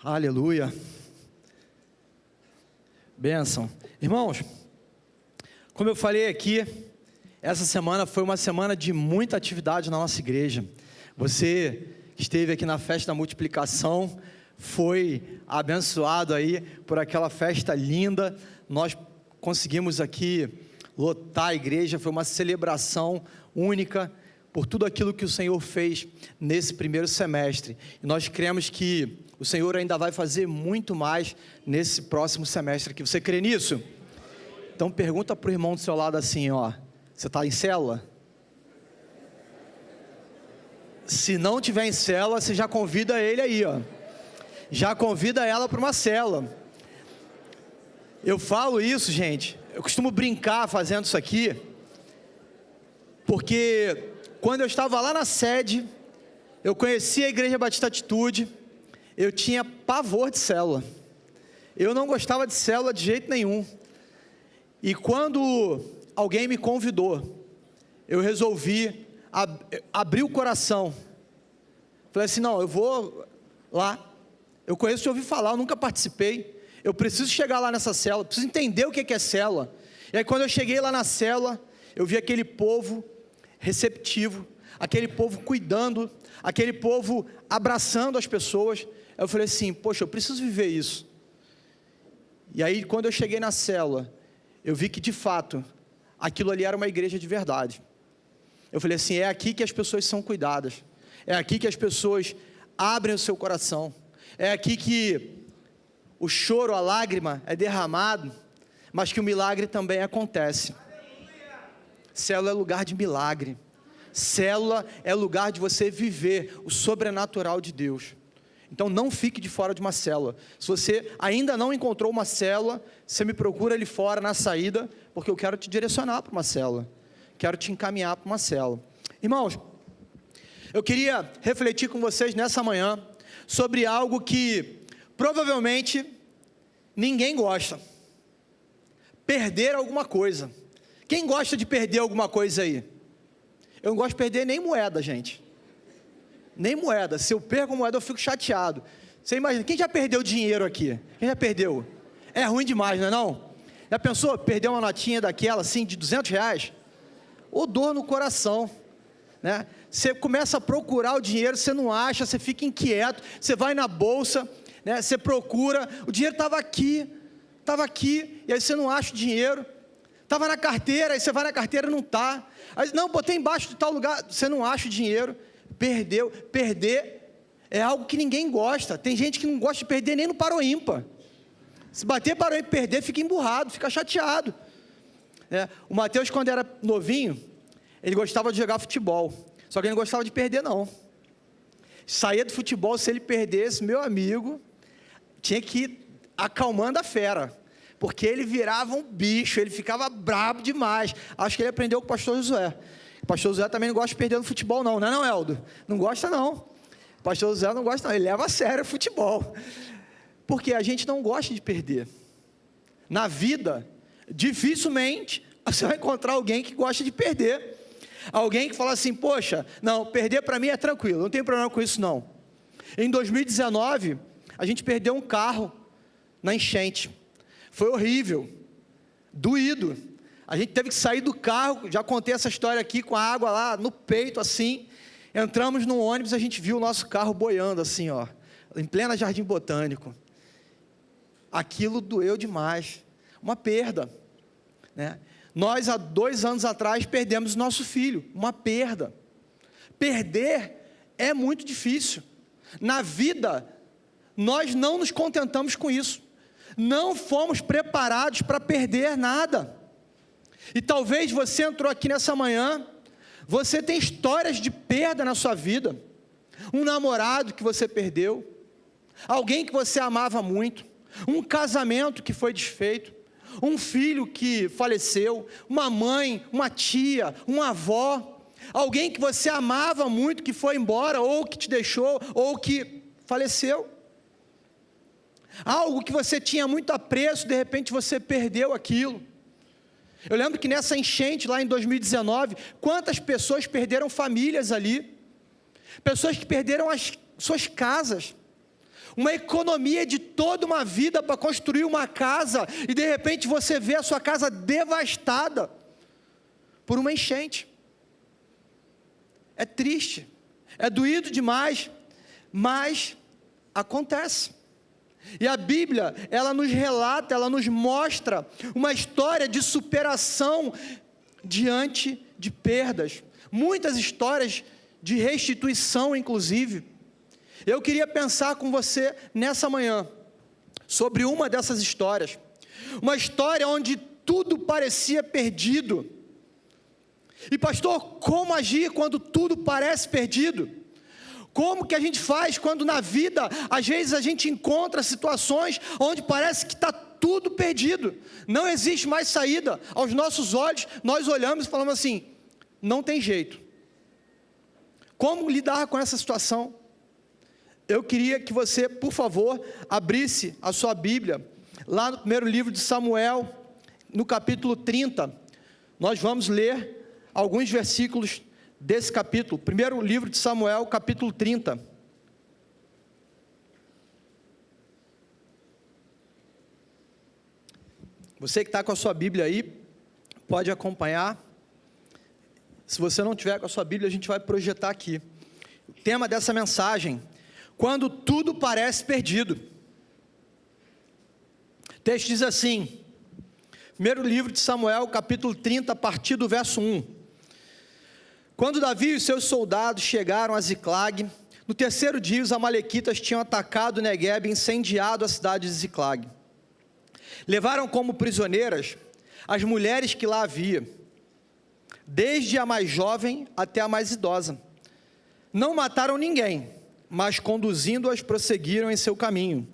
Aleluia. Bênção. Irmãos, como eu falei aqui, essa semana foi uma semana de muita atividade na nossa igreja. Você que esteve aqui na festa da multiplicação, foi abençoado aí por aquela festa linda. Nós conseguimos aqui lotar a igreja, foi uma celebração única por tudo aquilo que o Senhor fez nesse primeiro semestre. E nós cremos que o Senhor ainda vai fazer muito mais nesse próximo semestre aqui. Você crê nisso? Então pergunta para o irmão do seu lado assim, ó, você está em célula? Se não tiver em célula, você já convida ele aí, ó. Já convida ela para uma célula. Eu falo isso, gente, eu costumo brincar fazendo isso aqui, porque quando eu estava lá na sede, eu conheci a Igreja Batista Atitude, eu tinha pavor de célula. Eu não gostava de célula de jeito nenhum. E quando alguém me convidou, eu resolvi abrir o coração. Falei assim, não, eu vou lá. Eu conheço de ouvir falar, eu nunca participei. Eu preciso chegar lá nessa célula, preciso entender o que é célula. E aí quando eu cheguei lá na célula, eu vi aquele povo receptivo, aquele povo cuidando, aquele povo abraçando as pessoas. Eu falei assim, poxa, eu preciso viver isso. E aí quando eu cheguei na célula, eu vi que de fato, aquilo ali era uma igreja de verdade. Eu falei assim, é aqui que as pessoas são cuidadas, é aqui que as pessoas abrem o seu coração, é aqui que o choro, a lágrima é derramado, mas que o milagre também acontece. Célula é lugar de milagre. Célula é lugar de você viver o sobrenatural de Deus. Então não fique de fora de uma célula. Se você ainda não encontrou uma célula, você me procura ali fora na saída, porque eu quero te direcionar para uma célula. Quero te encaminhar para uma célula. Irmãos, eu queria refletir com vocês nessa manhã sobre algo que provavelmente ninguém gosta. Perder alguma coisa. Quem gosta de perder alguma coisa aí? Eu não gosto de perder nem moeda, gente. Nem moeda. Se eu perco moeda, eu fico chateado. Você imagina, quem já perdeu dinheiro aqui? Quem já perdeu? É ruim demais, não é não? Já pensou perder uma notinha daquela assim, de R$200? Ô dor no coração, né? Você começa a procurar o dinheiro, você não acha, você fica inquieto, você vai na bolsa, né? Você procura, o dinheiro estava aqui, e aí você não acha o dinheiro. Estava na carteira, aí você vai na carteira e não está. Aí, não, botei embaixo de tal lugar, você não acha o dinheiro. Perdeu. Perder é algo que ninguém gosta. Tem gente que não gosta de perder nem no paro ímpar. Se bater paro ímpar e perder, fica emburrado, fica chateado. O Mateus, quando era novinho, ele gostava de jogar futebol. Só que ele não gostava de perder, não. Saía do futebol, se ele perdesse, meu amigo, tinha que ir acalmando a fera. Porque ele virava um bicho, ele ficava brabo demais. Acho que ele aprendeu com o pastor Josué. O pastor Josué também não gosta de perder no futebol não, não, Eldo? Não gosta não. O pastor Josué não gosta não, ele leva a sério o futebol. Porque a gente não gosta de perder. Na vida, dificilmente você vai encontrar alguém que gosta de perder. Alguém que fala assim, poxa, não, perder para mim é tranquilo, não tem problema com isso não. Em 2019, a gente perdeu um carro na enchente. Foi horrível, doído. A gente teve que sair do carro, já contei essa história aqui, com a água lá no peito assim. Entramos no ônibus, a gente viu o nosso carro boiando assim, ó, em plena Jardim Botânico. Aquilo doeu demais, uma perda, né? Nós há 2 anos atrás perdemos nosso filho, uma perda. Perder é muito difícil. Na vida, nós não nos contentamos com isso. Não fomos preparados para perder nada. E talvez você entrou aqui nessa manhã, você tem histórias de perda na sua vida. Um namorado que você perdeu, alguém que você amava muito, um casamento que foi desfeito, um filho que faleceu, uma mãe, uma tia, uma avó, alguém que você amava muito que foi embora, ou que te deixou, ou que faleceu. Algo que você tinha muito apreço, de repente você perdeu aquilo. Eu lembro que nessa enchente lá em 2019, quantas pessoas perderam famílias ali, pessoas que perderam as suas casas. uma economia de toda uma vida para construir uma casa, e de repente você vê a sua casa devastada por uma enchente. É triste, é doído demais, mas acontece. E a Bíblia, ela nos relata, ela nos mostra uma história de superação diante de perdas, muitas histórias de restituição, inclusive. Eu queria pensar com você nessa manhã sobre uma dessas histórias, uma história onde tudo parecia perdido. E pastor, como agir quando tudo parece perdido? Como que a gente faz quando na vida, às vezes a gente encontra situações onde parece que está tudo perdido, não existe mais saída, aos nossos olhos, nós olhamos e falamos assim, não tem jeito. Como lidar com essa situação? Eu queria que você, por favor, abrisse a sua Bíblia, lá no primeiro livro de Samuel, no capítulo 30, nós vamos ler alguns versículos desse capítulo, primeiro livro de Samuel, capítulo 30. Você que está com a sua Bíblia aí, pode acompanhar. Se você não tiver com a sua Bíblia, a gente vai projetar aqui. O tema dessa mensagem, quando tudo parece perdido. O texto diz assim, primeiro livro de Samuel, capítulo 30, a partir do verso 1. Quando Davi e os seus soldados chegaram a Ziclag, no terceiro dia os amalequitas tinham atacado Neguebe e incendiado a cidade de Ziclag. Levaram como prisioneiras as mulheres que lá havia, desde a mais jovem até a mais idosa. Não mataram ninguém, mas conduzindo-as prosseguiram em seu caminho.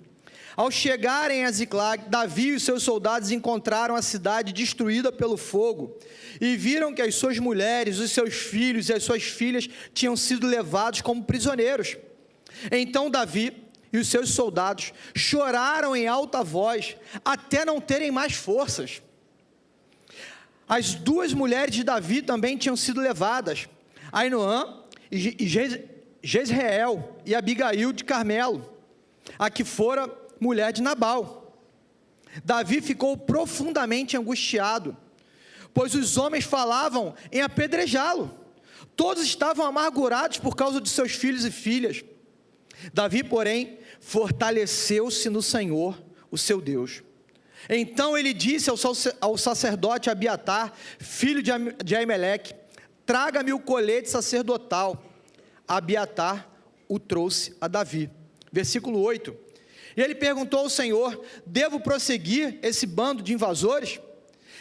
Ao chegarem a Ziclag, Davi e os seus soldados encontraram a cidade destruída pelo fogo, e viram que as suas mulheres, os seus filhos e as suas filhas tinham sido levados como prisioneiros. Então Davi e os seus soldados choraram em alta voz, até não terem mais forças. As duas mulheres de Davi também tinham sido levadas, Ainoã e Jezreel e Abigail de Carmelo, a que fora mulher de Nabal. Davi ficou profundamente angustiado, pois os homens falavam em apedrejá-lo. Todos estavam amargurados por causa de seus filhos e filhas. Davi, porém, fortaleceu-se no Senhor, o seu Deus. Então ele disse ao sacerdote Abiatar, filho de Aimeleque, traga-me o colete sacerdotal. Abiatar o trouxe a Davi. Versículo 8. E ele perguntou ao Senhor, devo prosseguir esse bando de invasores?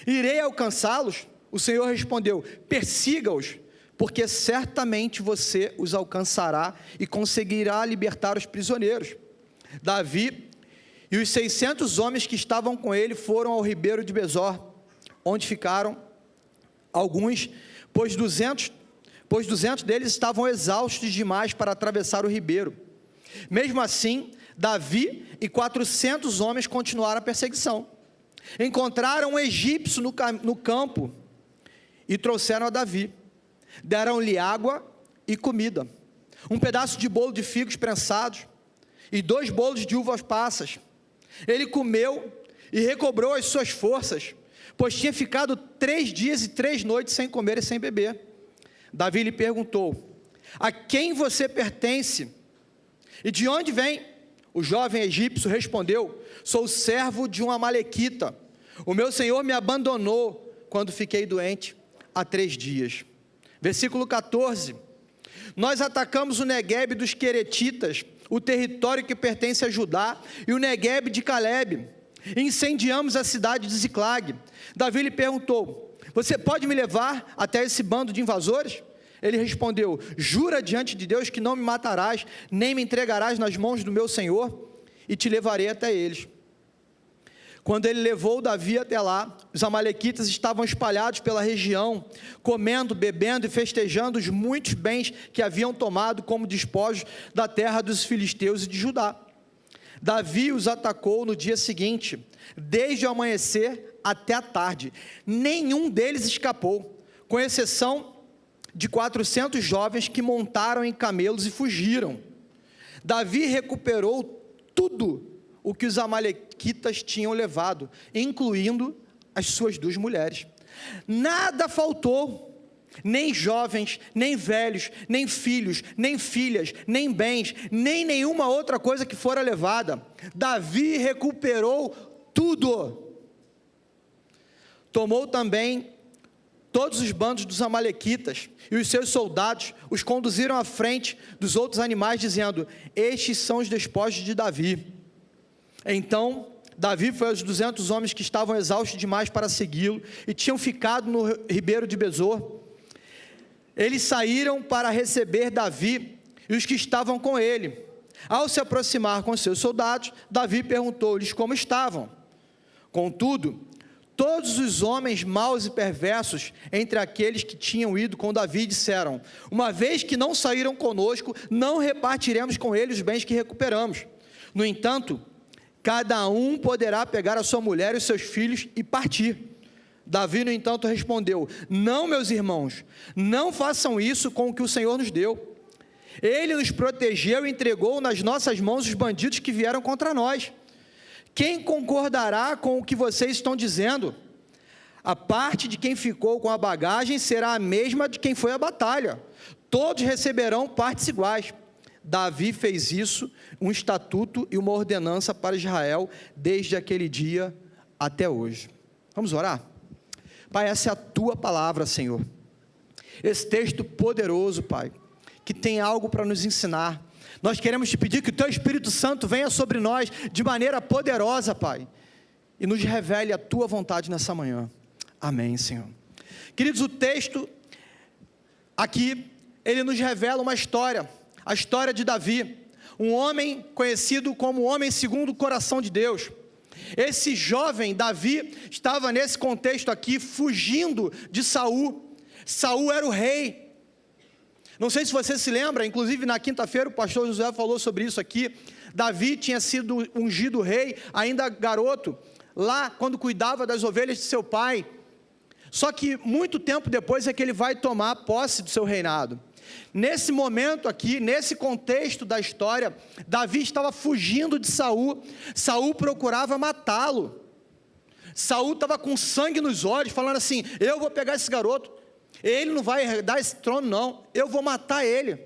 Irei alcançá-los? O Senhor respondeu, persiga-os, porque certamente você os alcançará e conseguirá libertar os prisioneiros. Davi e os 600 homens que estavam com ele foram ao ribeiro de Besor, onde ficaram alguns, pois 200 deles estavam exaustos demais para atravessar o ribeiro. Mesmo assim, Davi e 400 homens continuaram a perseguição. Encontraram um egípcio no campo e trouxeram a Davi. Deram-lhe água e comida, um pedaço de bolo de figos prensados e 2 bolos de uvas passas. Ele comeu e recobrou as suas forças, pois tinha ficado 3 dias e 3 noites sem comer e sem beber. Davi lhe perguntou, a quem você pertence e de onde vem? O jovem egípcio respondeu, sou servo de um amalequita. O meu senhor me abandonou quando fiquei doente há 3 dias. Versículo 14, nós atacamos o Neguebe dos Queretitas, o território que pertence a Judá, e o Neguebe de Calebe, e incendiamos a cidade de Ziclag. Davi lhe perguntou, você pode me levar até esse bando de invasores? Ele respondeu, jura diante de Deus que não me matarás, nem me entregarás nas mãos do meu senhor, e te levarei até eles. Quando ele levou Davi até lá, os amalequitas estavam espalhados pela região, comendo, bebendo e festejando os muitos bens que haviam tomado como despojos da terra dos filisteus e de Judá. Davi os atacou no dia seguinte, desde o amanhecer até a tarde. Nenhum deles escapou, com exceção de 400 jovens que montaram em camelos e fugiram. Davi recuperou tudo o que os amalequitas tinham levado, incluindo as suas 2 mulheres. Nada faltou, nem jovens, nem velhos, nem filhos, nem filhas, nem bens, nem nenhuma outra coisa que fora levada. Davi recuperou tudo. Tomou também todos os bandos dos amalequitas, e os seus soldados os conduziram à frente dos outros animais, dizendo: estes são os despojos de Davi. Então Davi foi aos 200 homens que estavam exaustos demais para segui-lo, e tinham ficado no ribeiro de Besor. Eles saíram para receber Davi e os que estavam com ele. Ao se aproximar com seus soldados, Davi perguntou-lhes como estavam. Contudo, todos os homens maus e perversos entre aqueles que tinham ido com Davi disseram: uma vez que não saíram conosco, não repartiremos com eles os bens que recuperamos. No entanto, cada um poderá pegar a sua mulher e os seus filhos e partir. Davi, no entanto, respondeu: não, meus irmãos, não façam isso com o que o Senhor nos deu. Ele nos protegeu e entregou nas nossas mãos os bandidos que vieram contra nós. Quem concordará com o que vocês estão dizendo? A parte de quem ficou com a bagagem será a mesma de quem foi à batalha. Todos receberão partes iguais. Davi fez isso, um estatuto e uma ordenança para Israel, desde aquele dia até hoje. Vamos orar? Pai, essa é a Tua palavra, Senhor. Esse texto poderoso, Pai, que tem algo para nos ensinar. Nós queremos Te pedir que o Teu Espírito Santo venha sobre nós de maneira poderosa, Pai, e nos revele a Tua vontade nessa manhã. Amém, Senhor. Queridos, o texto aqui, ele nos revela uma história, a história de Davi, um homem conhecido como homem segundo o coração de Deus. Esse jovem Davi estava nesse contexto aqui, fugindo de Saul. Saul era o rei. Não sei se você se lembra, inclusive na quinta-feira o pastor José falou sobre isso aqui. Davi tinha sido ungido rei, ainda garoto, lá quando cuidava das ovelhas de seu pai. Só que muito tempo depois é que ele vai tomar posse do seu reinado. Nesse momento aqui, nesse contexto da história, Davi estava fugindo de Saul. Saul procurava matá-lo. Saul estava com sangue nos olhos, falando assim: eu vou pegar esse garoto, ele não vai herdar esse trono não, eu vou matar ele.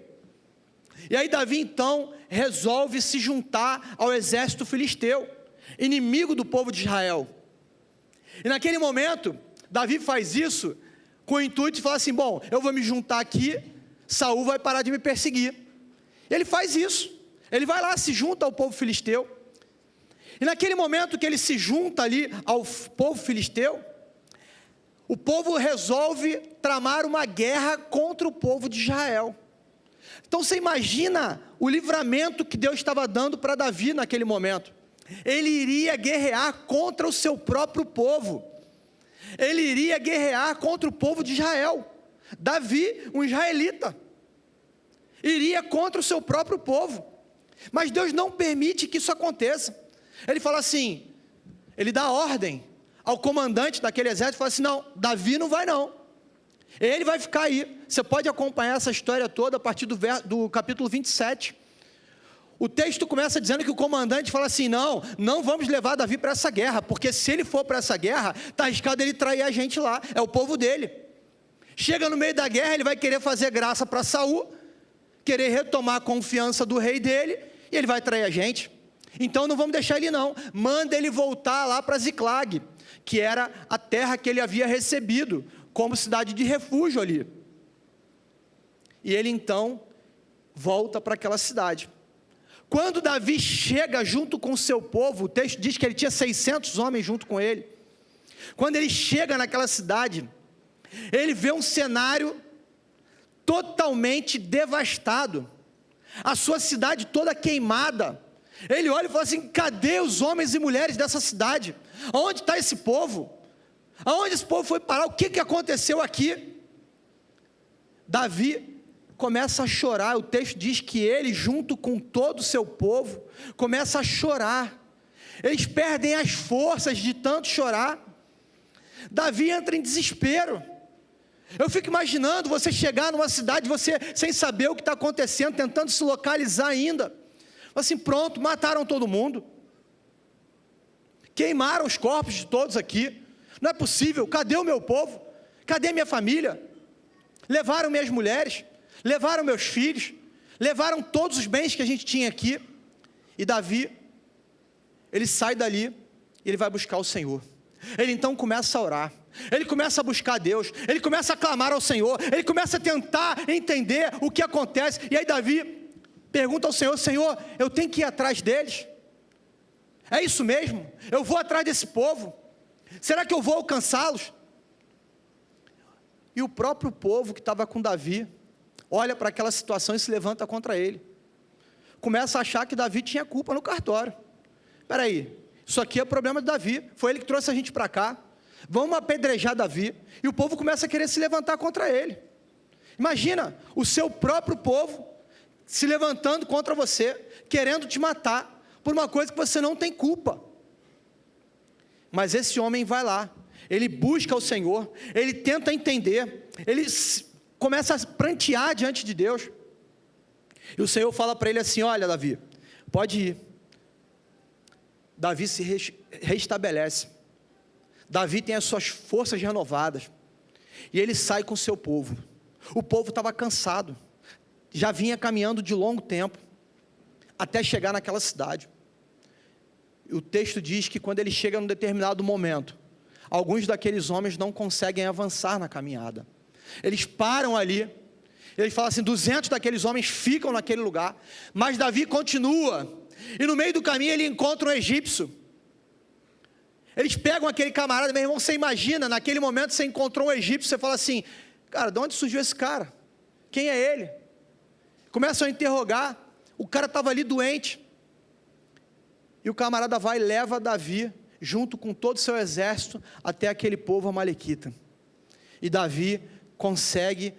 E aí Davi então resolve se juntar ao exército filisteu, inimigo do povo de Israel. E naquele momento, Davi faz isso com o intuito de falar assim: bom, eu vou me juntar aqui, Saul vai parar de me perseguir. Ele faz isso, ele vai lá, se junta ao povo filisteu, e naquele momento que ele se junta ali ao povo filisteu, o povo resolve tramar uma guerra contra o povo de Israel. Então você imagina o livramento que Deus estava dando para Davi naquele momento. Ele iria guerrear contra o seu próprio povo, ele iria guerrear contra o povo de Israel. Davi, um israelita, iria contra o seu próprio povo, mas Deus não permite que isso aconteça. Ele fala assim, ele dá ordem ao comandante daquele exército, fala assim: não, Davi não vai não, ele vai ficar aí. Você pode acompanhar essa história toda a partir do capítulo 27, o texto começa dizendo que o comandante fala assim: não vamos levar Davi para essa guerra, porque se ele for para essa guerra, está arriscado ele trair a gente lá, é o povo dele. Chega no meio da guerra, ele vai querer fazer graça para Saul, querer retomar a confiança do rei dele, e ele vai trair a gente. Então não vamos deixar ele não, manda ele voltar lá para Ziclag, que era a terra que ele havia recebido, como cidade de refúgio ali. E ele então volta para aquela cidade. Quando Davi chega junto com o seu povo, o texto diz que ele tinha 600 homens junto com ele. Quando ele chega naquela cidade, ele vê um cenário totalmente devastado, a sua cidade toda queimada. Ele olha e fala assim: cadê os homens e mulheres dessa cidade? Onde está esse povo? Aonde esse povo foi parar? O que aconteceu aqui? Davi começa a chorar. O texto diz que ele, junto com todo o seu povo, começa a chorar. Eles perdem as forças de tanto chorar. Davi entra em desespero. Eu fico imaginando você chegar numa cidade, você sem saber o que está acontecendo, tentando se localizar ainda. Assim, pronto, mataram todo mundo. Queimaram os corpos de todos aqui. Não é possível, cadê o meu povo? Cadê minha família? Levaram minhas mulheres, levaram meus filhos, levaram todos os bens que a gente tinha aqui. E Davi, ele sai dali e ele vai buscar o Senhor. Ele então começa a orar, ele começa a buscar Deus, ele começa a clamar ao Senhor, ele começa a tentar entender o que acontece. E aí Davi pergunta ao Senhor: Senhor, eu tenho que ir atrás deles? É isso mesmo? Eu vou atrás desse povo? Será que eu vou alcançá-los? E o próprio povo que estava com Davi olha para aquela situação e se levanta contra ele. Começa a achar que Davi tinha culpa no cartório. Espera aí, isso aqui é problema de Davi, foi ele que trouxe a gente para cá, vamos apedrejar Davi. E o povo começa a querer se levantar contra ele. Imagina, o seu próprio povo se levantando contra você, querendo te matar, por uma coisa que você não tem culpa. Mas esse homem vai lá, ele busca o Senhor, ele tenta entender, ele começa a prantear diante de Deus. E o Senhor fala para ele assim: olha, Davi, pode ir. Davi se restabelece. Davi tem as suas forças renovadas. E ele sai com o seu povo. O povo estava cansado, já vinha caminhando de longo tempo, até chegar naquela cidade. E o texto diz que quando ele chega num determinado momento, alguns daqueles homens não conseguem avançar na caminhada. Eles param ali, eles falam assim, 200 daqueles homens ficam naquele lugar, mas Davi continua, e no meio do caminho ele encontra um egípcio. Eles pegam aquele camarada, meu irmão, você imagina, naquele momento você encontrou um egípcio, você fala assim, cara, de onde surgiu esse cara? Quem é ele? Começam a interrogar, o cara estava ali doente, e o camarada vai e leva Davi, junto com todo o seu exército, até aquele povo amalequita. E Davi consegue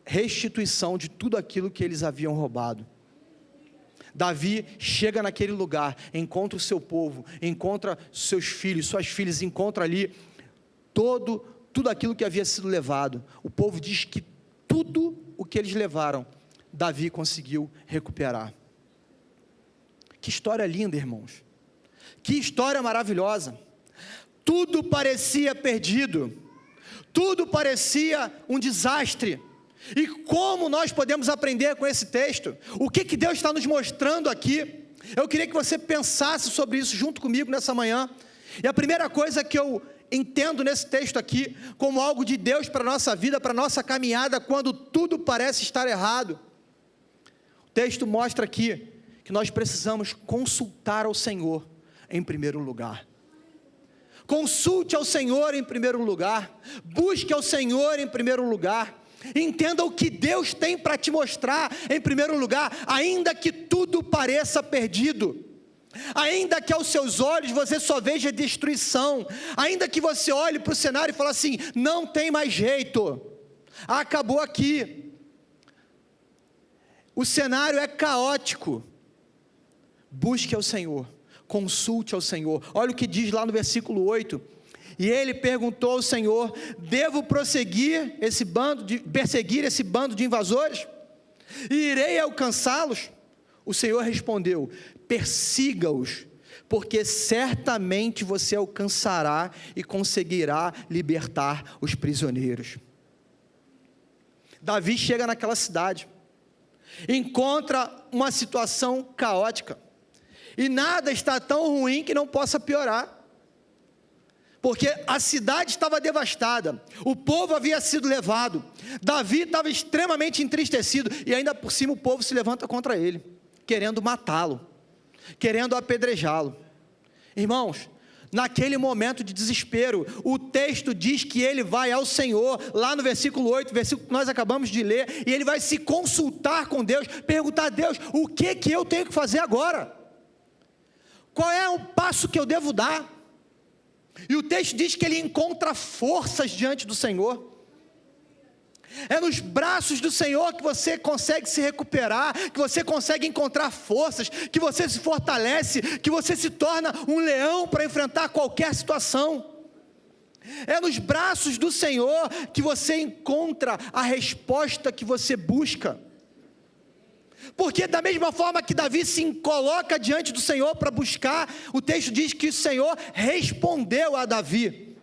restituição de tudo aquilo que eles haviam roubado. Davi chega naquele lugar, encontra o seu povo, encontra seus filhos, suas filhas, encontra ali tudo aquilo que havia sido levado. O povo diz que tudo o que eles levaram, Davi conseguiu recuperar. Que história linda, irmãos. Que história maravilhosa. Tudo parecia perdido. Tudo parecia um desastre. E como nós podemos aprender com esse texto? O que Deus está nos mostrando aqui? Eu queria que você pensasse sobre isso junto comigo nessa manhã. E a primeira coisa que eu entendo nesse texto aqui, como algo de Deus para a nossa vida, para a nossa caminhada, quando tudo parece estar errado. O texto mostra aqui que nós precisamos consultar ao Senhor em primeiro lugar. Consulte ao Senhor em primeiro lugar, busque ao Senhor em primeiro lugar, entenda o que Deus tem para te mostrar em primeiro lugar, ainda que tudo pareça perdido, ainda que aos seus olhos você só veja destruição, ainda que você olhe para o cenário e fale assim, não tem mais jeito, acabou aqui, o cenário é caótico. Busque ao Senhor, consulte ao Senhor. Olha o que diz lá no versículo 8. E ele perguntou ao Senhor, devo perseguir esse bando de invasores? E irei alcançá-los? O Senhor respondeu, persiga-os, porque certamente você alcançará e conseguirá libertar os prisioneiros. Davi chega naquela cidade, encontra uma situação caótica, e nada está tão ruim que não possa piorar, porque a cidade estava devastada, o povo havia sido levado, Davi estava extremamente entristecido, e ainda por cima o povo se levanta contra ele, querendo matá-lo, querendo apedrejá-lo. Irmãos, naquele momento de desespero, o texto diz que ele vai ao Senhor, lá no versículo 8, versículo que nós acabamos de ler, e ele vai se consultar com Deus, perguntar a Deus, o que eu tenho que fazer agora? Qual é o passo que eu devo dar? E o texto diz que ele encontra forças diante do Senhor. É nos braços do Senhor que você consegue se recuperar, que você consegue encontrar forças, que você se fortalece, que você se torna um leão para enfrentar qualquer situação. É nos braços do Senhor que você encontra a resposta que você busca. Porque da mesma forma que Davi se coloca diante do Senhor para buscar, o texto diz que o Senhor respondeu a Davi.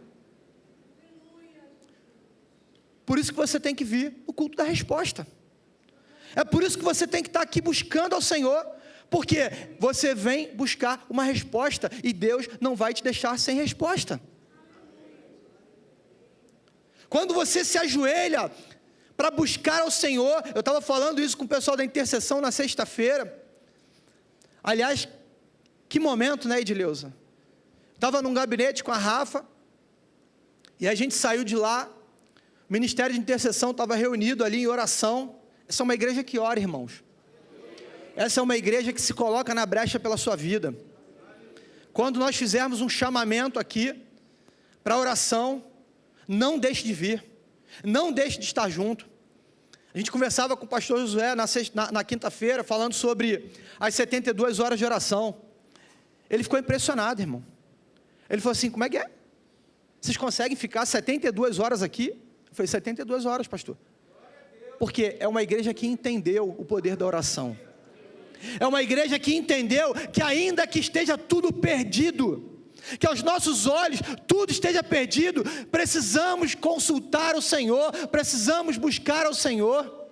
Por isso que você tem que vir o culto da resposta. É por isso que você tem que estar aqui buscando ao Senhor, porque você vem buscar uma resposta e Deus não vai te deixar sem resposta. Quando você se ajoelha para buscar ao Senhor, eu estava falando isso com o pessoal da intercessão na sexta-feira. Aliás, que momento, né, Edileuza? Estava num gabinete com a Rafa, e a gente saiu de lá, o Ministério de Intercessão estava reunido ali em oração. Essa é uma igreja que ora, irmãos. Essa é uma igreja que se coloca na brecha pela sua vida. Quando nós fizermos um chamamento aqui, para oração, não deixe de vir, não deixe de estar junto. A gente conversava com o pastor Josué na quinta-feira, falando sobre as 72 horas de oração. Ele ficou impressionado, irmão. Ele falou assim, como é que é? Vocês conseguem ficar 72 horas aqui? Eu falei, 72 horas, pastor. Porque é uma igreja que entendeu o poder da oração. É uma igreja que entendeu que ainda que esteja tudo perdido, que aos nossos olhos tudo esteja perdido, precisamos consultar o Senhor, precisamos buscar ao Senhor.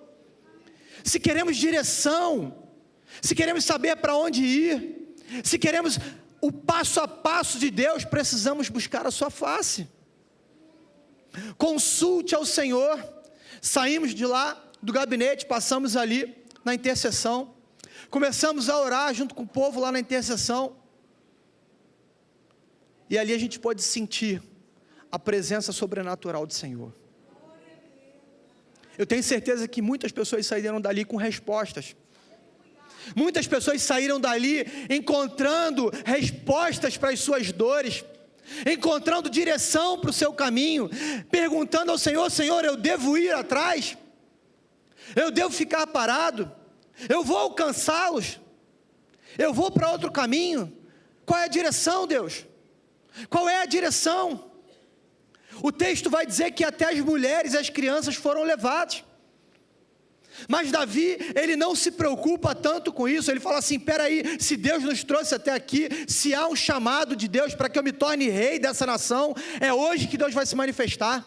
Se queremos direção, se queremos saber para onde ir, se queremos o passo a passo de Deus, precisamos buscar a sua face. Consulte ao Senhor. Saímos de lá do gabinete, passamos ali na intercessão, começamos a orar junto com o povo lá na intercessão, e ali a gente pode sentir a presença sobrenatural do Senhor. Eu tenho certeza que muitas pessoas saíram dali com respostas. Muitas pessoas saíram dali encontrando respostas para as suas dores, encontrando direção para o seu caminho, perguntando ao Senhor, Senhor, eu devo ir atrás? Eu devo ficar parado? Eu vou alcançá-los? Eu vou para outro caminho? Qual é a direção, Deus? Qual é a direção? O texto vai dizer que até as mulheres e as crianças foram levadas. Mas Davi, ele não se preocupa tanto com isso. Ele fala assim, peraí, se Deus nos trouxe até aqui, se há um chamado de Deus para que eu me torne rei dessa nação, é hoje que Deus vai se manifestar.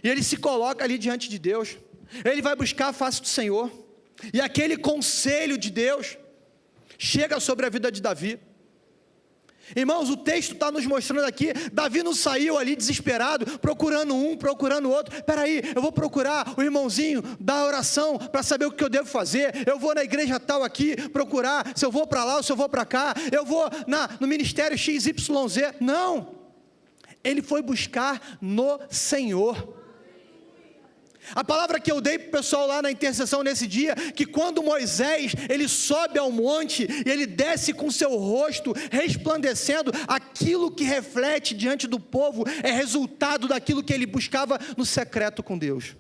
E ele se coloca ali diante de Deus, ele vai buscar a face do Senhor, e aquele conselho de Deus chega sobre a vida de Davi. Irmãos, o texto está nos mostrando aqui, Davi não saiu ali desesperado, procurando um, procurando outro. Espera aí, eu vou procurar o irmãozinho da oração, para saber o que eu devo fazer. Eu vou na igreja tal aqui, procurar, se eu vou para lá ou se eu vou para cá. Eu vou no ministério XYZ. Não, ele foi buscar no Senhor. A palavra que eu dei para o pessoal lá na intercessão nesse dia, que quando Moisés, ele sobe ao monte, e ele desce com seu rosto resplandecendo, aquilo que reflete diante do povo, é resultado daquilo que ele buscava no secreto com Deus.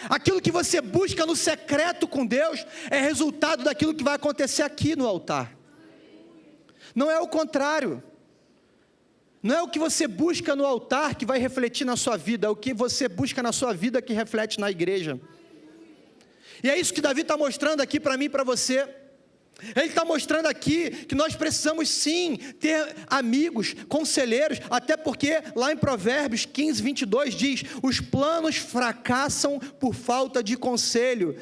Aquilo que você busca no secreto com Deus, é resultado daquilo que vai acontecer aqui no altar. Não é o contrário. Não é o que você busca no altar que vai refletir na sua vida, é o que você busca na sua vida que reflete na igreja. E é isso que Davi está mostrando aqui para mim e para você. Ele está mostrando aqui que nós precisamos sim ter amigos, conselheiros, até porque lá em Provérbios 15, 22 diz, os planos fracassam por falta de conselho,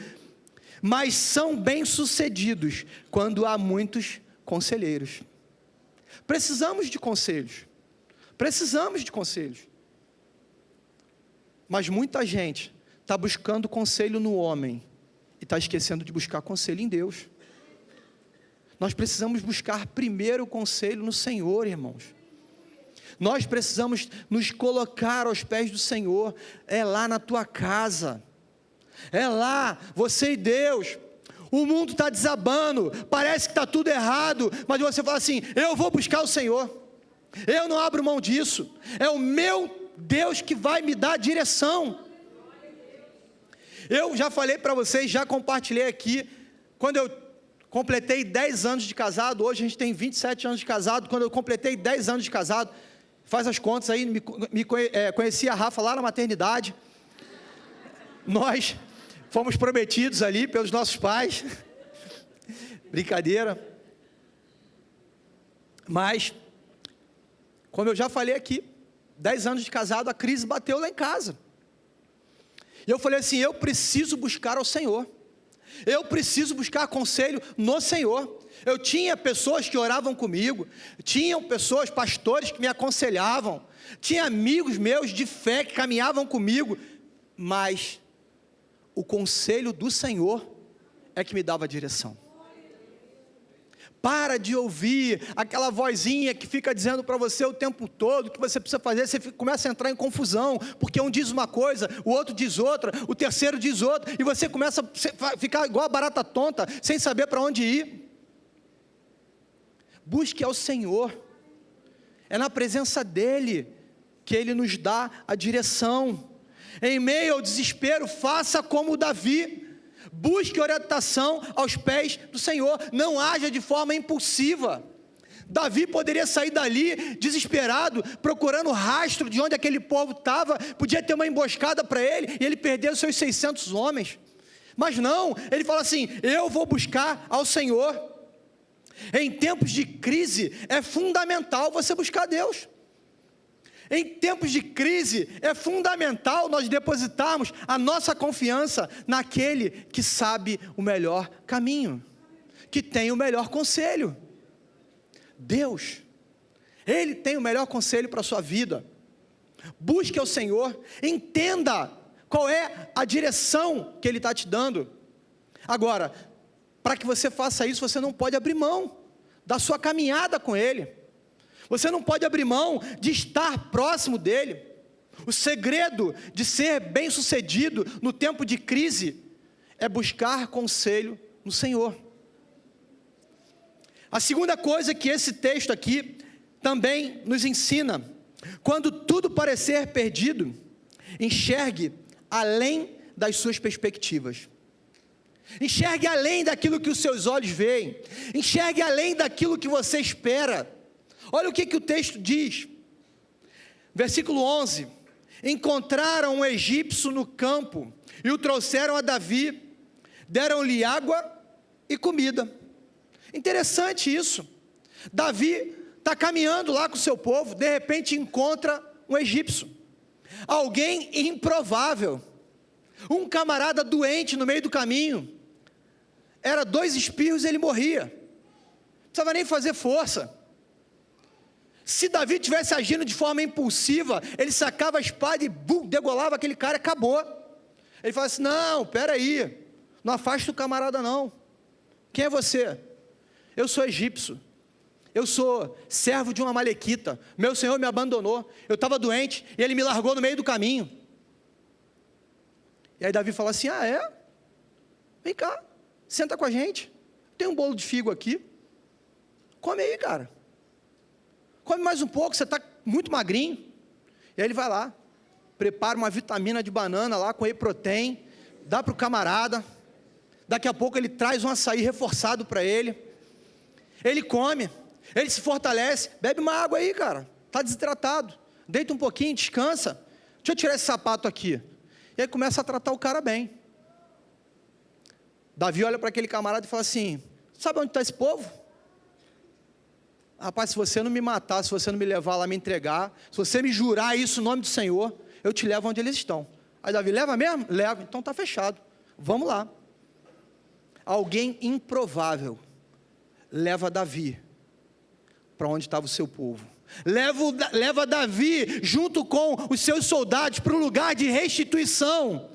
mas são bem-sucedidos quando há muitos conselheiros. Precisamos de conselhos. Precisamos de conselhos. Mas muita gente está buscando conselho no homem e está esquecendo de buscar conselho em Deus. Nós precisamos buscar primeiro o conselho no Senhor, irmãos. Nós precisamos nos colocar aos pés do Senhor. É lá na tua casa. É lá, você e Deus. O mundo está desabando, parece que está tudo errado, mas você fala assim, eu vou buscar o Senhor. Eu não abro mão disso, é o meu Deus que vai me dar direção. Eu já falei para vocês, já compartilhei aqui, quando eu completei 10 anos de casado, hoje a gente tem 27 anos de casado, quando eu completei 10 anos de casado, faz as contas aí, conheci a Rafa lá na maternidade, nós Fomos prometidos ali pelos nossos pais. Brincadeira. Mas, como eu já falei aqui, 10 anos de casado, a crise bateu lá em casa. E eu falei assim, eu preciso buscar ao Senhor. Eu preciso buscar conselho no Senhor. Eu tinha pessoas que oravam comigo, tinham pessoas, pastores que me aconselhavam, tinha amigos meus de fé que caminhavam comigo, mas o conselho do Senhor é que me dava direção. Para de ouvir aquela vozinha que fica dizendo para você o tempo todo o que você precisa fazer, você começa a entrar em confusão, porque um diz uma coisa, o outro diz outra, o terceiro diz outra, e você começa a ficar igual a barata tonta, sem saber para onde ir. Busque ao Senhor, é na presença dEle que Ele nos dá a direção. Em meio ao desespero, faça como Davi, busque orientação aos pés do Senhor, não haja de forma impulsiva. Davi poderia sair dali desesperado, procurando rastro de onde aquele povo estava, podia ter uma emboscada para ele, e ele perder os seus 600 homens, mas não, ele fala assim, eu vou buscar ao Senhor. Em tempos de crise, é fundamental você buscar Deus. Em tempos de crise, é fundamental nós depositarmos a nossa confiança naquele que sabe o melhor caminho, que tem o melhor conselho. Deus, Ele tem o melhor conselho para a sua vida. Busque ao Senhor, entenda qual é a direção que Ele está te dando. Agora, para que você faça isso, você não pode abrir mão da sua caminhada com Ele. Você não pode abrir mão de estar próximo dEle. O segredo de ser bem-sucedido no tempo de crise é buscar conselho no Senhor. A segunda coisa que esse texto aqui também nos ensina: quando tudo parecer perdido, enxergue além das suas perspectivas. Enxergue além daquilo que os seus olhos veem. Enxergue além daquilo que você espera. Olha o que o texto diz. Versículo 11. Encontraram um egípcio no campo e o trouxeram a Davi. Deram-lhe água e comida. Interessante isso. Davi está caminhando lá com o seu povo, de repente encontra um egípcio. Alguém improvável. Um camarada doente no meio do caminho. Era 2 espirros e ele morria. Não precisava nem fazer força. Se Davi tivesse agindo de forma impulsiva, ele sacava a espada e degolava aquele cara e acabou. Ele fala assim, não, peraí, não afasta o camarada não. Quem é você? Eu sou egípcio. Eu sou servo de uma amalequita. Meu senhor me abandonou. Eu estava doente e ele me largou no meio do caminho. E aí Davi fala assim, ah é? Vem cá, senta com a gente. Tem um bolo de figo aqui. Come aí, cara. Come mais um pouco, você está muito magrinho. E aí ele vai lá, prepara uma vitamina de banana lá com whey protein, dá para o camarada. Daqui a pouco ele traz um açaí reforçado para ele. Ele come, ele se fortalece. Bebe uma água aí, cara. Está desidratado. Deita um pouquinho, descansa. Deixa eu tirar esse sapato aqui. E aí começa a tratar o cara bem. Davi olha para aquele camarada e fala assim, sabe onde está esse povo? Rapaz, se você não me matar, se você não me levar lá me entregar, se você me jurar isso no nome do Senhor, eu te levo onde eles estão. Aí Davi, leva mesmo? Leva, então está fechado, vamos lá. Alguém improvável leva Davi para onde estava o seu povo. Leva Davi junto com os seus soldados para um lugar de restituição.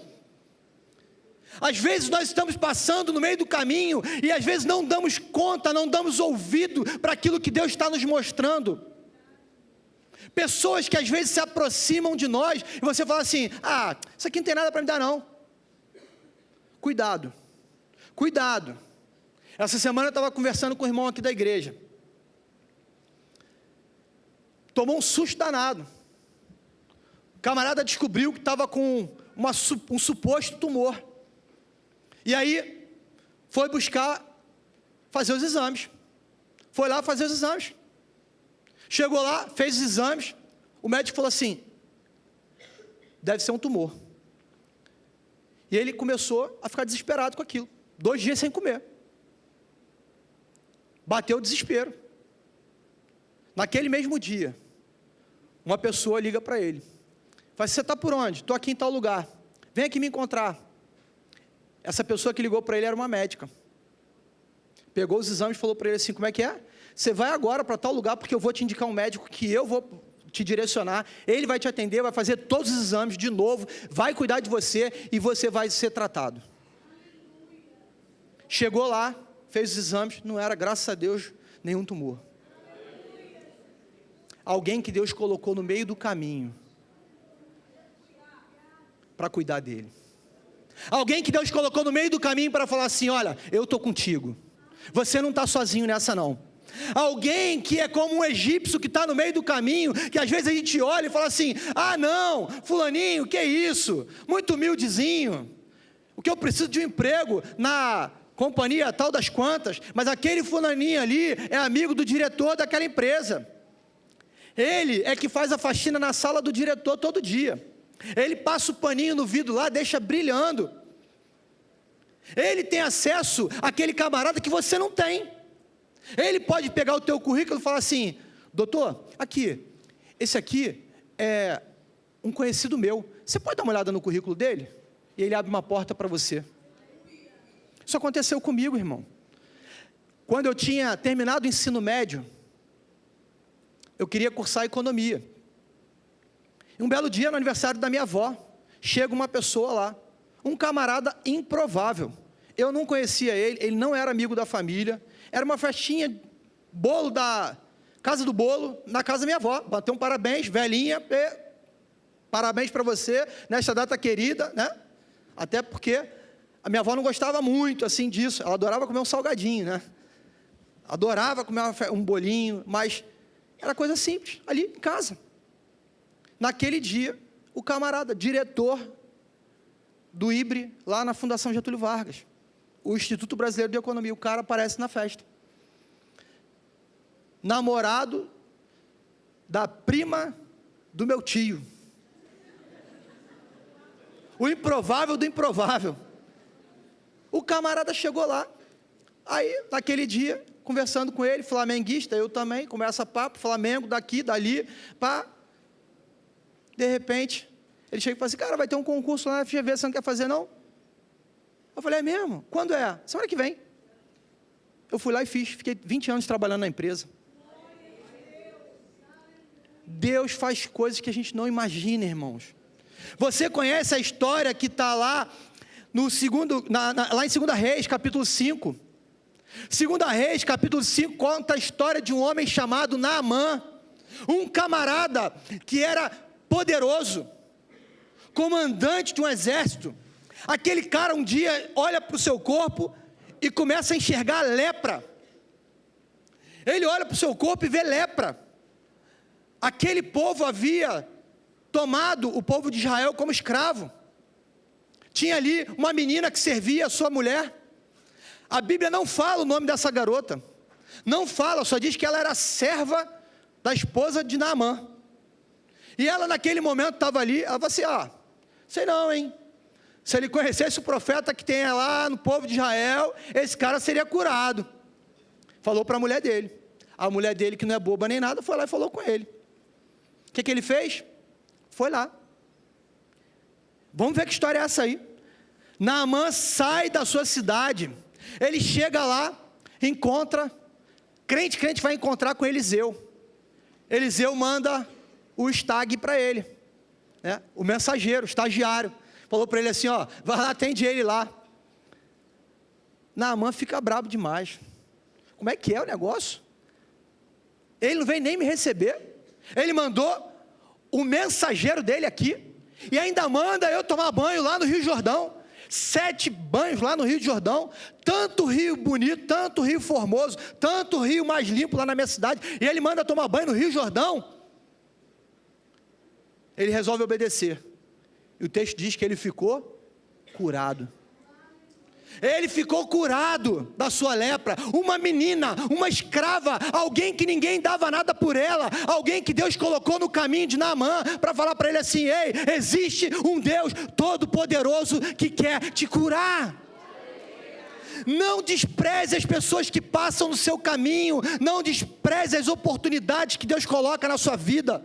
Às vezes nós estamos passando no meio do caminho e às vezes não damos conta, não damos ouvido para aquilo que Deus está nos mostrando. Pessoas que às vezes se aproximam de nós e você fala assim, ah, isso aqui não tem nada para me dar não. Cuidado, cuidado. Essa semana eu estava conversando com o irmão aqui da igreja. Tomou um susto danado. O camarada descobriu que estava com um suposto tumor. E aí, foi buscar fazer os exames. Foi lá fazer os exames. Chegou lá, fez os exames. O médico falou assim, deve ser um tumor. E ele começou a ficar desesperado com aquilo. 2 dias sem comer. Bateu o desespero. Naquele mesmo dia, uma pessoa liga para ele. Fala, você está por onde? Estou aqui em tal lugar. Vem aqui me encontrar. Essa pessoa que ligou para ele era uma médica. Pegou os exames e falou para ele assim, como é que é? Você vai agora para tal lugar, porque eu vou te indicar um médico que eu vou te direcionar, ele vai te atender, vai fazer todos os exames de novo, vai cuidar de você e você vai ser tratado. Chegou lá, fez os exames, não era, graças a Deus, nenhum tumor. Alguém que Deus colocou no meio do caminho para cuidar dele. Alguém que Deus colocou no meio do caminho para falar assim, olha, eu estou contigo. Você não está sozinho nessa não. Alguém que é como um egípcio que está no meio do caminho, que às vezes a gente olha e fala assim, ah não, fulaninho, que é isso? Muito humildezinho. O que eu preciso de um emprego na companhia tal das quantas, mas aquele fulaninho ali é amigo do diretor daquela empresa. Ele é que faz a faxina na sala do diretor todo dia. Ele passa o paninho no vidro lá, deixa brilhando. Ele tem acesso àquele camarada que você não tem. Ele pode pegar o teu currículo e falar assim, doutor, aqui, esse aqui é um conhecido meu. Você pode dar uma olhada no currículo dele? E ele abre uma porta para você. Isso aconteceu comigo, irmão. Quando eu tinha terminado o ensino médio, eu queria cursar economia. Um belo dia, no aniversário da minha avó, chega uma pessoa lá, um camarada improvável. Eu não conhecia ele não era amigo da família, era uma festinha, bolo da casa do bolo, na casa da minha avó, bateu um parabéns, velhinha, parabéns para você, nesta data querida, né? Até porque a minha avó não gostava muito, assim, disso, ela adorava comer um salgadinho, né? Adorava comer um bolinho, mas era coisa simples, ali em casa. Naquele dia, o camarada, diretor do IBRE, lá na Fundação Getúlio Vargas, o Instituto Brasileiro de Economia, o cara aparece na festa. Namorado da prima do meu tio. O improvável do improvável. O camarada chegou lá, aí, naquele dia, conversando com ele, flamenguista, eu também, começa papo, Flamengo, daqui, dali, pá. De repente, ele chega e fala assim, cara, vai ter um concurso lá na FGV, você não quer fazer não? Eu falei, é mesmo? Quando é? Semana que vem. Eu fui lá e fiz, fiquei 20 anos trabalhando na empresa. Deus faz coisas que a gente não imagina, irmãos. Você conhece a história que está lá, lá em 2 Reis, capítulo 5. 2 Reis, capítulo 5, conta a história de um homem chamado Naamã. Um camarada que era poderoso, comandante de um exército. Aquele cara um dia olha para o seu corpo e começa a enxergar lepra. Ele olha para o seu corpo e vê lepra. Aquele povo havia tomado o povo de Israel como escravo. Tinha ali uma menina que servia a sua mulher. A Bíblia não fala o nome dessa garota. Não fala, só diz que ela era serva da esposa de Naamã. E ela naquele momento estava ali, ela falou assim, sei não, hein? Se ele conhecesse o profeta que tem lá no povo de Israel, esse cara seria curado. Falou para a mulher dele. A mulher dele, que não é boba nem nada, foi lá e falou com ele. O que ele fez? Foi lá. Vamos ver que história é essa aí. Naamã sai da sua cidade. Ele chega lá, encontra, crente vai encontrar com Eliseu. Eliseu manda o estag para ele, né? O mensageiro, o estagiário. Falou para ele assim, vai lá, atende ele lá. Naamã fica bravo demais. Como é que é o negócio? Ele não vem nem me receber. Ele mandou o mensageiro dele aqui, e ainda manda eu tomar banho lá no Rio Jordão. 7 banhos lá no Rio de Jordão, tanto rio bonito, tanto rio formoso, tanto rio mais limpo lá na minha cidade, e ele manda tomar banho no Rio Jordão. Ele resolve obedecer, e o texto diz que ele ficou curado. Ele ficou curado da sua lepra. Uma menina, uma escrava, alguém que ninguém dava nada por ela, alguém que Deus colocou no caminho de Naamã, para falar para ele assim: ei, existe um Deus todo-poderoso que quer te curar. Não despreze as pessoas que passam no seu caminho, não despreze as oportunidades que Deus coloca na sua vida.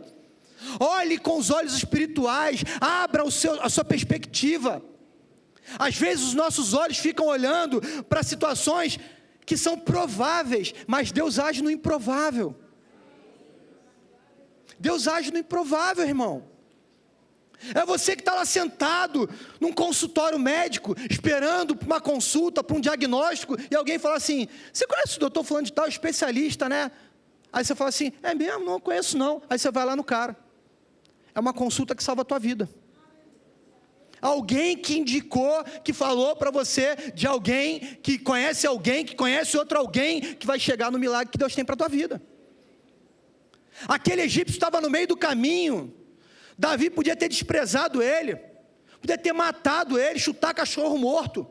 Olhe com os olhos espirituais, abra a sua perspectiva. Às vezes os nossos olhos ficam olhando para situações que são prováveis, mas Deus age no improvável. Deus age no improvável, irmão. É você que está lá sentado num consultório médico, esperando uma consulta, para um diagnóstico, e alguém fala assim: você conhece o doutor fulano de tal, especialista, né? Aí você fala assim: é mesmo? Não conheço não. Aí você vai lá no cara. É uma consulta que salva a tua vida. Alguém que indicou, que falou para você de alguém que conhece outro alguém, que vai chegar no milagre que Deus tem para a tua vida. Aquele egípcio estava no meio do caminho. Davi podia ter desprezado ele, podia ter matado ele, chutar cachorro morto.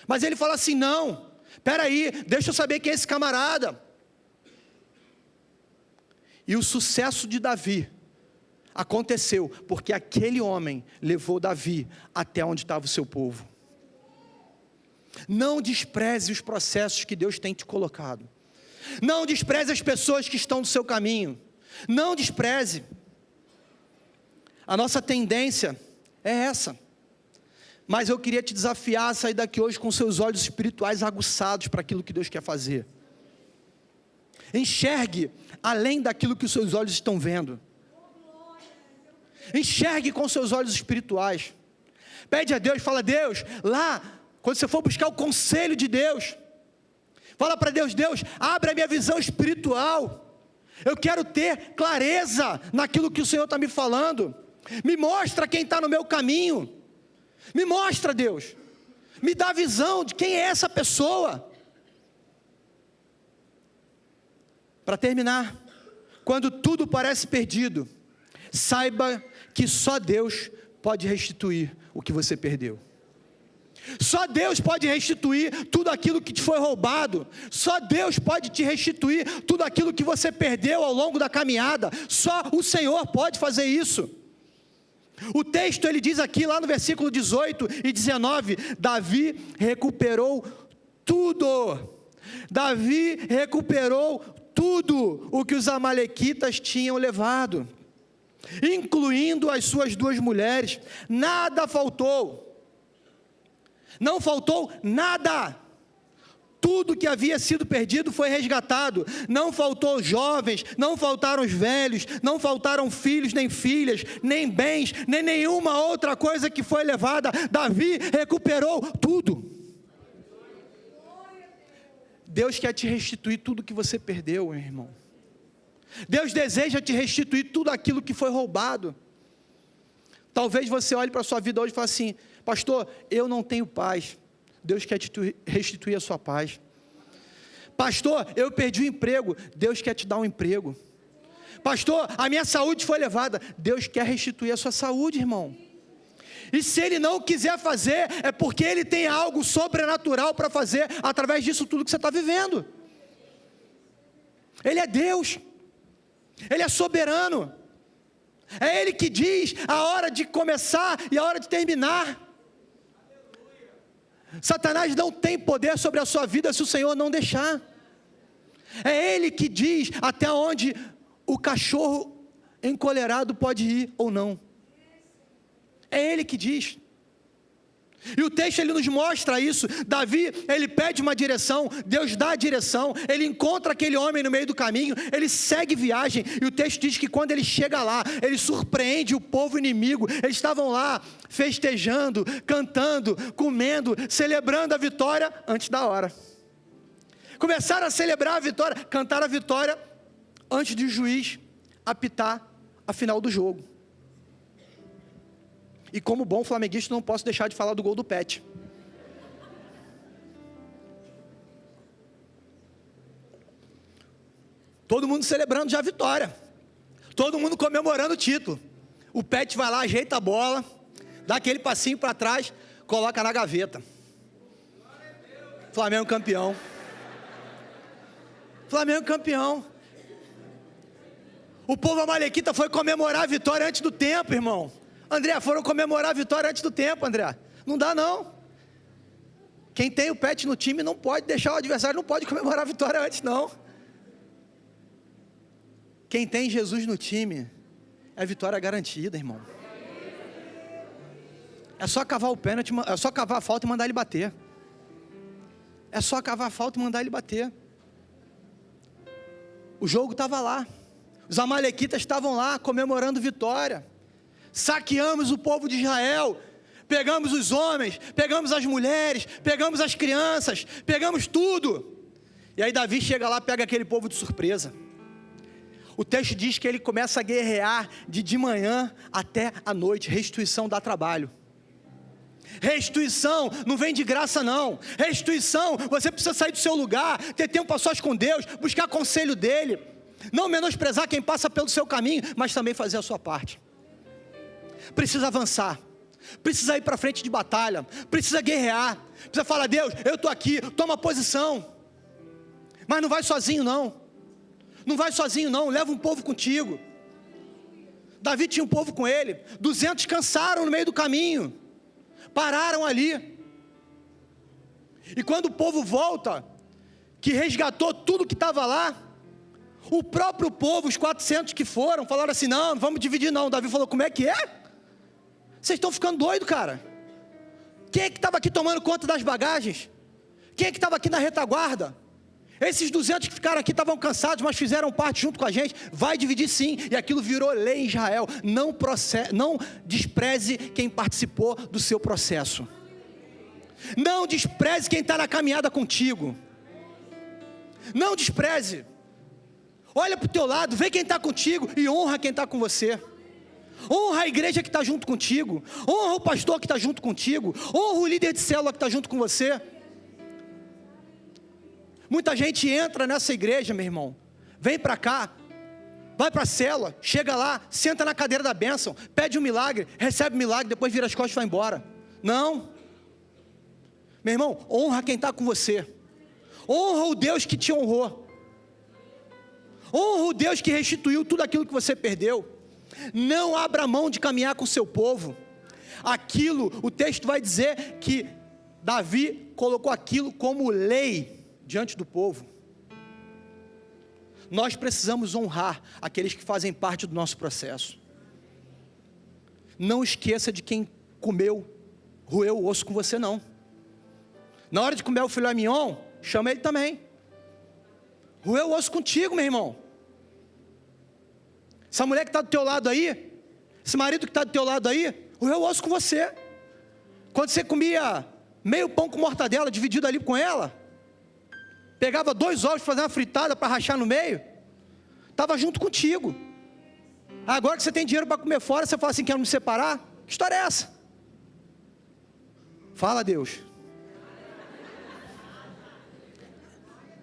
Mas ele fala assim: não, espera aí, deixa eu saber quem é esse camarada. E o sucesso de Davi aconteceu porque aquele homem levou Davi até onde estava o seu povo. Não despreze os processos que Deus tem te colocado. Não despreze as pessoas que estão no seu caminho. Não despreze. A nossa tendência é essa. Mas eu queria te desafiar a sair daqui hoje com seus olhos espirituais aguçados para aquilo que Deus quer fazer. Enxergue além daquilo que os seus olhos estão vendo. Enxergue com seus olhos espirituais. Pede a Deus, fala: Deus, lá, quando você for buscar o conselho de Deus, fala para Deus: Deus, abre a minha visão espiritual. Eu quero ter clareza naquilo que o Senhor está me falando. Me mostra quem está no meu caminho. Me mostra, Deus. Me dá a visão de quem é essa pessoa. Para terminar, quando tudo parece perdido, saiba que só Deus pode restituir o que você perdeu. Só Deus pode restituir tudo aquilo que te foi roubado. Só Deus pode te restituir tudo aquilo que você perdeu ao longo da caminhada. Só o Senhor pode fazer isso. O texto ele diz aqui lá no versículo 18 e 19, Davi recuperou tudo. Davi recuperou tudo o que os amalequitas tinham levado, incluindo as suas 2 mulheres. Nada faltou. Não faltou nada. Tudo que havia sido perdido foi resgatado. Não faltou jovens, não faltaram os velhos, não faltaram filhos nem filhas, nem bens, nem nenhuma outra coisa que foi levada. Davi recuperou tudo. Deus quer te restituir tudo que você perdeu, meu irmão. Deus deseja te restituir tudo aquilo que foi roubado. Talvez você olhe para a sua vida hoje e fale assim: pastor, eu não tenho paz. Deus quer te restituir a sua paz. Pastor, eu perdi o emprego. Deus quer te dar um emprego. Pastor, a minha saúde foi levada. Deus quer restituir a sua saúde, irmão. E se Ele não quiser fazer, é porque Ele tem algo sobrenatural para fazer através disso tudo que você está vivendo. Ele é Deus. Ele é soberano. É Ele que diz a hora de começar e a hora de terminar. Satanás não tem poder sobre a sua vida se o Senhor não deixar. É Ele que diz até onde o cachorro encolerado pode ir ou não. É Ele que diz. E o texto ele nos mostra isso. Davi, ele pede uma direção, Deus dá a direção, ele encontra aquele homem no meio do caminho, ele segue viagem, e o texto diz que quando ele chega lá, ele surpreende o povo inimigo. Eles estavam lá festejando, cantando, comendo, celebrando a vitória antes da hora. Começaram a celebrar a vitória, cantar a vitória antes de o juiz apitar a final do jogo. E como bom flamenguista, não posso deixar de falar do gol do Pet. Todo mundo celebrando já a vitória. Todo mundo comemorando o título. O Pet vai lá, ajeita a bola, dá aquele passinho para trás, coloca na gaveta. Flamengo campeão. Flamengo campeão. O povo amalequita foi comemorar a vitória antes do tempo, irmão. André, foram comemorar a vitória antes do tempo, André. Não dá não. Quem tem o pet no time não pode deixar o adversário, não pode comemorar a vitória antes não. Quem tem Jesus no time, é vitória garantida, irmão. É só cavar o pênalti, é só cavar a falta e mandar ele bater. É só cavar a falta e mandar ele bater. O jogo estava lá. Os amalequitas estavam lá comemorando vitória. Saqueamos o povo de Israel. Pegamos os homens, pegamos as mulheres, pegamos as crianças, pegamos tudo. E aí Davi chega lá, pega aquele povo de surpresa. O texto diz que ele começa a guerrear de manhã até a noite. Restituição dá trabalho. Restituição não vem de graça não. Restituição, você precisa sair do seu lugar, ter tempo a sós com Deus, buscar conselho dele, não menosprezar quem passa pelo seu caminho, mas também fazer a sua parte. Precisa avançar, precisa ir para frente de batalha, precisa guerrear, precisa falar: Deus, eu estou aqui, toma posição. Mas não vai sozinho não. Não vai sozinho não, leva um povo contigo. Davi tinha um povo com ele. 200 cansaram no meio do caminho, pararam ali. E quando o povo volta, que resgatou tudo que estava lá, o próprio povo, os 400 que foram, falaram assim: não vamos dividir não. Davi falou: como é que é? Vocês estão ficando doidos, cara. Quem é que estava aqui tomando conta das bagagens? Quem é que estava aqui na retaguarda? Esses 200 que ficaram aqui estavam cansados, mas fizeram parte junto com a gente. Vai dividir sim. E aquilo virou lei em Israel. Não despreze quem participou do seu processo. Não despreze quem está na caminhada contigo. Não despreze. Olha para o teu lado, vê quem está contigo e honra quem está com você. Honra a igreja que está junto contigo. Honra o pastor que está junto contigo. Honra o líder de célula que está junto com você. Muita gente entra nessa igreja, meu irmão, vem para cá, vai para a célula, chega lá, senta na cadeira da bênção, pede um milagre, recebe um milagre, depois vira as costas e vai embora. Não, meu irmão, honra quem está com você, honra o Deus que te honrou, honra o Deus que restituiu tudo aquilo que você perdeu. Não abra mão de caminhar com o seu povo. Aquilo, o texto vai dizer que Davi colocou aquilo como lei diante do povo. Nós precisamos honrar aqueles que fazem parte do nosso processo. Não esqueça de quem roeu o osso com você não. Na hora de comer o filé mignon, chama ele também. Roeu o osso contigo, meu irmão. Essa mulher que está do teu lado aí, esse marido que está do teu lado aí, roeu o osso com você. Quando você comia meio pão com mortadela dividido ali com ela, pegava 2 ovos para fazer uma fritada para rachar no meio, estava junto contigo. Agora que você tem dinheiro para comer fora, você fala assim: quer me separar? Que história é essa? Fala, Deus.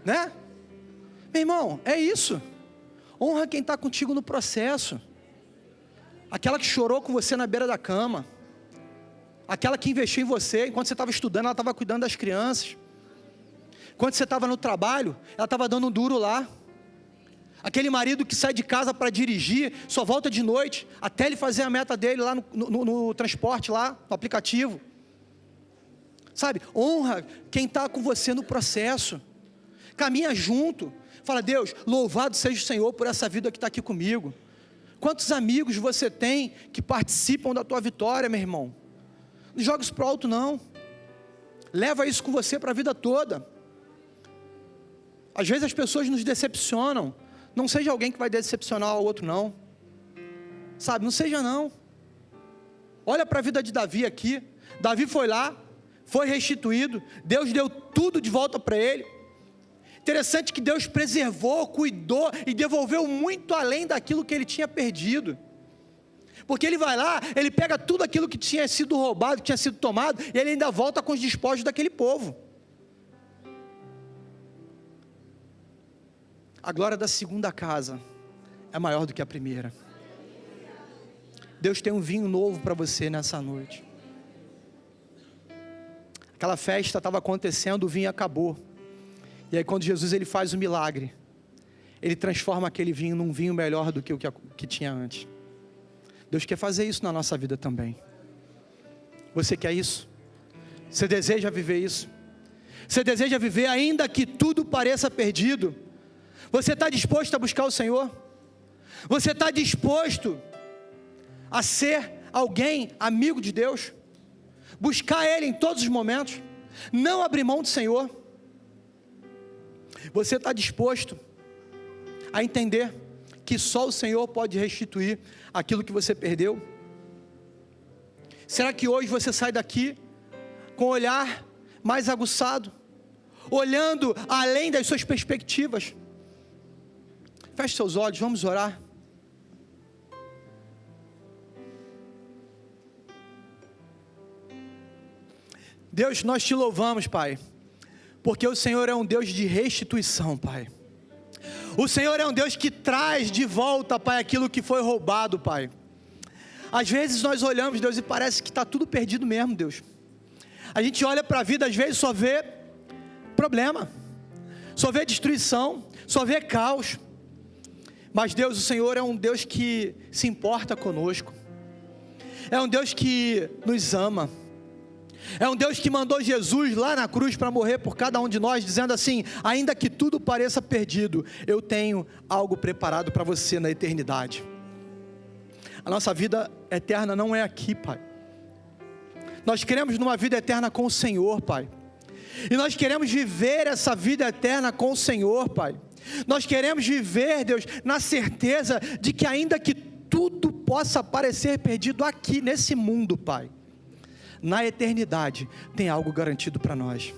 Né? Meu irmão, é isso. Honra quem está contigo no processo. Aquela que chorou com você na beira da cama, aquela que investiu em você enquanto você estava estudando, ela estava cuidando das crianças. Quando você estava no trabalho, ela estava dando um duro lá. Aquele marido que sai de casa para dirigir, só volta de noite, até ele fazer a meta dele lá no transporte, lá no aplicativo. Sabe, honra quem está com você no processo. Caminha junto. Fala: Deus, louvado seja o Senhor por essa vida que está aqui comigo. Quantos amigos você tem que participam da tua vitória, meu irmão? Não joga isso para o alto não. Leva isso com você para a vida toda. Às vezes as pessoas nos decepcionam. Não seja alguém que vai decepcionar o outro não. Sabe, não seja não. Olha para a vida de Davi aqui. Davi foi lá, foi restituído, Deus deu tudo de volta para ele. Interessante que Deus preservou, cuidou e devolveu muito além daquilo que ele tinha perdido. Porque ele vai lá, ele pega tudo aquilo que tinha sido roubado, que tinha sido tomado, e ele ainda volta com os despojos daquele povo. A glória da segunda casa é maior do que a primeira. Deus tem um vinho novo para você nessa noite. Aquela festa estava acontecendo, o vinho acabou. E aí quando Jesus ele faz o milagre, ele transforma aquele vinho num vinho melhor do que o que tinha antes. Deus quer fazer isso na nossa vida também. Você quer isso? Você deseja viver isso? Você deseja viver ainda que tudo pareça perdido? Você está disposto a buscar o Senhor? Você está disposto a ser alguém amigo de Deus? Buscar Ele em todos os momentos? Não abrir mão do Senhor? Você está disposto a entender que só o Senhor pode restituir aquilo que você perdeu? Será que hoje você sai daqui com o olhar mais aguçado, olhando além das suas perspectivas? Feche seus olhos, vamos orar. Deus, nós te louvamos, Pai, porque o Senhor é um Deus de restituição, Pai. O Senhor é um Deus que traz de volta, Pai, aquilo que foi roubado, Pai. Às vezes nós olhamos, Deus, e parece que está tudo perdido mesmo, Deus. A gente olha para a vida, às vezes só vê problema, só vê destruição, só vê caos. Mas Deus, o Senhor é um Deus que se importa conosco. É um Deus que nos ama. É um Deus que mandou Jesus lá na cruz para morrer por cada um de nós, dizendo assim: ainda que tudo pareça perdido, eu tenho algo preparado para você na eternidade. A nossa vida eterna não é aqui, Pai. Nós queremos numa vida eterna com o Senhor, Pai. E nós queremos viver essa vida eterna com o Senhor, Pai. Nós queremos viver, Deus, na certeza de que ainda que tudo possa parecer perdido aqui nesse mundo, Pai, na eternidade tem algo garantido para nós.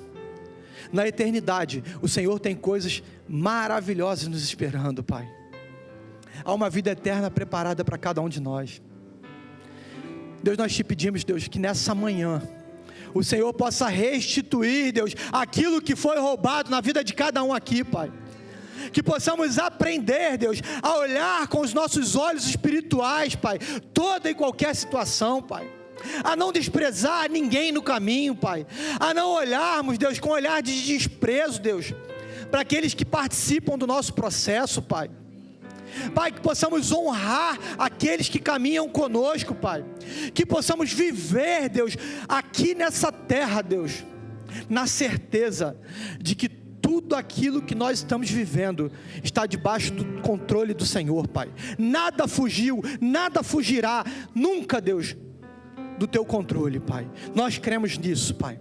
Na eternidade o Senhor tem coisas maravilhosas nos esperando, Pai. Há uma vida eterna preparada para cada um de nós. Deus, nós te pedimos, Deus, que nessa manhã o Senhor possa restituir, Deus, aquilo que foi roubado na vida de cada um aqui, Pai. Que possamos aprender, Deus, a olhar com os nossos olhos espirituais, Pai, toda e qualquer situação, Pai. A não desprezar ninguém no caminho, Pai. A não olharmos, Deus, com olhar de desprezo, Deus, para aqueles que participam do nosso processo, Pai. Pai, que possamos honrar aqueles que caminham conosco, Pai. Que possamos viver, Deus, aqui nessa terra, Deus, na certeza de que tudo aquilo que nós estamos vivendo está debaixo do controle do Senhor, Pai. Nada fugiu, nada fugirá, nunca, Deus, do teu controle, Pai. Nós cremos nisso, Pai.